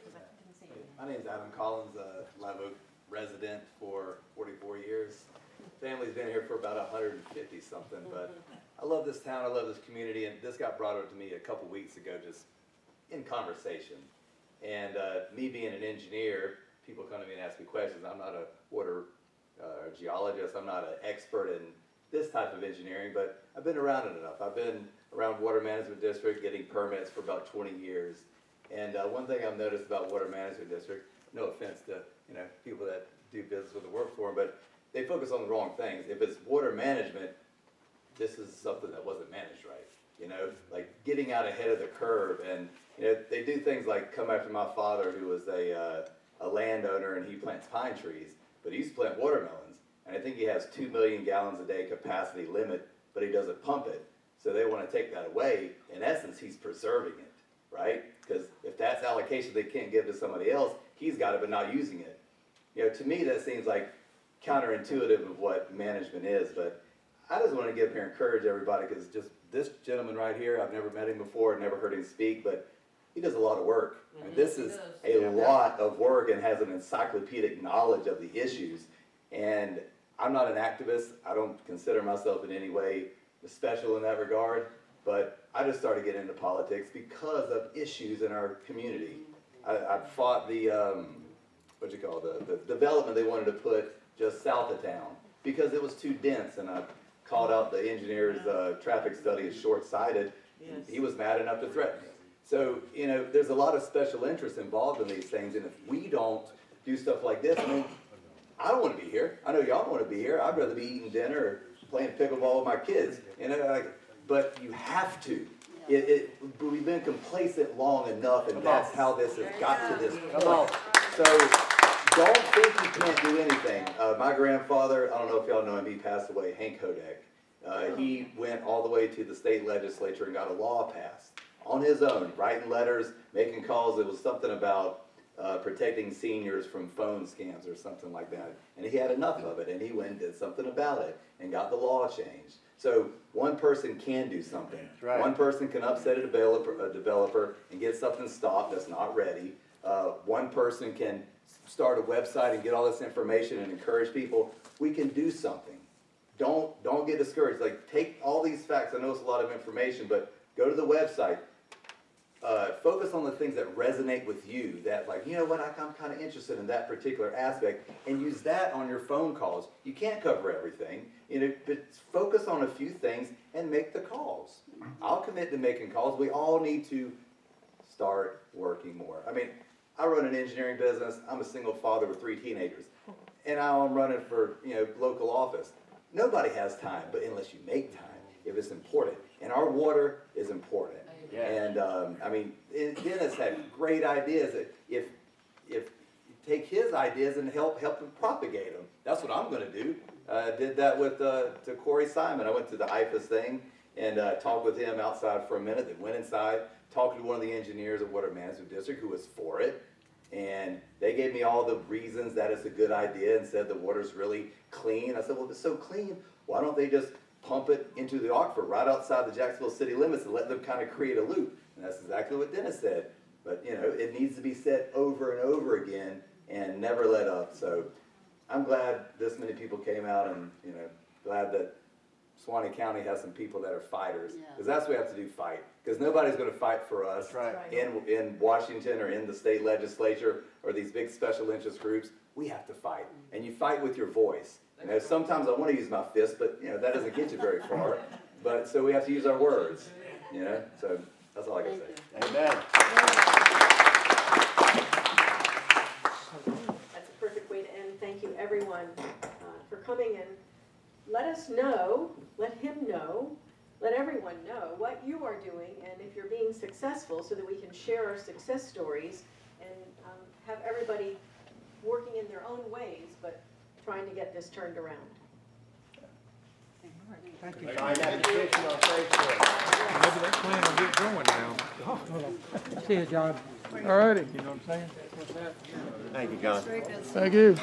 because I didn't see you. My name's Adam Collins, Live Oak resident for 44 years. Family's been here for about 150 something, but I love this town, I love this community, and this got brought up to me a couple weeks ago just in conversation. And me being an engineer, people come to me and ask me questions. I'm not a water geologist, I'm not an expert in this type of engineering, but I've been around it enough. I've been around Water Management District getting permits for about 20 years. And one thing I've noticed about Water Management District, no offense to people that do business with the work for them, but they focus on the wrong things. If it's water management, this is something that wasn't managed right. Like getting out ahead of the curve, and they do things like come after my father, who was a landowner, and he plants pine trees, but he used to plant watermelons, and I think he has 2 million gallons a day capacity limit, but he doesn't pump it. So they want to take that away. In essence, he's preserving it, right? Because if that's allocation they can't give to somebody else, he's got it but not using it. To me that seems like counterintuitive of what management is, but I just want to get up here and encourage everybody, because just this gentleman right here, I've never met him before, never heard him speak, but he does a lot of work. I mean, this is a lot of work and has an encyclopedic knowledge of the issues. And I'm not an activist. I don't consider myself in any way special in that regard, but I just started getting into politics because of issues in our community. I fought the, the development they wanted to put just south of town because it was too dense, and I called out the engineer's traffic study as short-sighted. Yes. He was mad enough to threaten me. So, there's a lot of special interest involved in these things, and if we don't do stuff like this, I mean, I don't want to be here. I know y'all don't want to be here. I'd rather be eating dinner or playing pickleball with my kids, but you have to. We've been complacent long enough, and that's how this has got to this point. So don't think you can't do anything. My grandfather, I don't know if y'all know him, he passed away, Hank Hodak. He went all the way to the state legislature and got a law passed on his own, writing letters, making calls. It was something about protecting seniors from phone scams or something like that. And he had enough of it, and he went and did something about it and got the law changed. So one person can do something. Right. One person can upset a developer and get something stopped that's not ready. One person can start a website and get all this information and encourage people. We can do something. Don't get discouraged. Like, take all these facts. I know it's a lot of information, but go to the website. Focus on the things that resonate with you, that like, I'm kind of interested in that particular aspect, and use that on your phone calls. You can't cover everything, but focus on a few things and make the calls. I'll commit to making calls. We all need to start working more. I mean, I run an engineering business. I'm a single father with 3 teenagers, and now I'm running for local office. Nobody has time, but unless you make time, if it's important, and our water is important. Yeah. And I mean, Dennis had great ideas. That if you take his ideas and help him propagate them, that's what I'm going to do. I did that with to Corey Simon. I went to the IFAS thing and talked with him outside for a minute. Then went inside, talked to one of the engineers at Water Management District who was for it, and they gave me all the reasons that it's a good idea and said the water's really clean. I said, well, if it's so clean, why don't they just pump it into the aquifer right outside the Jacksonville city limits and let them kind of create a loop? And that's exactly what Dennis said. But it needs to be said over and over again and never let up. So I'm glad this many people came out, and glad that Suwannee County has some people that are fighters, because that's what we have to do, fight. Because nobody's going to fight for us in Washington or in the state legislature or these big special interest groups. We have to fight, and you fight with your voice. Sometimes I want to use my fist, but that doesn't get you very far. But so we have to use our words. So that's all I can say. Amen. That's a perfect way to end. Thank you, everyone, for coming, and let us know, let him know, let everyone know what you are doing, and if you're being successful, so that we can share our success stories and have everybody working in their own ways, but trying to get this turned around. Thank you. Find that petition on Facebook. Maybe that plan will get going now. See you, John. All righty. You know what I'm saying? Thank you, John. Thank you.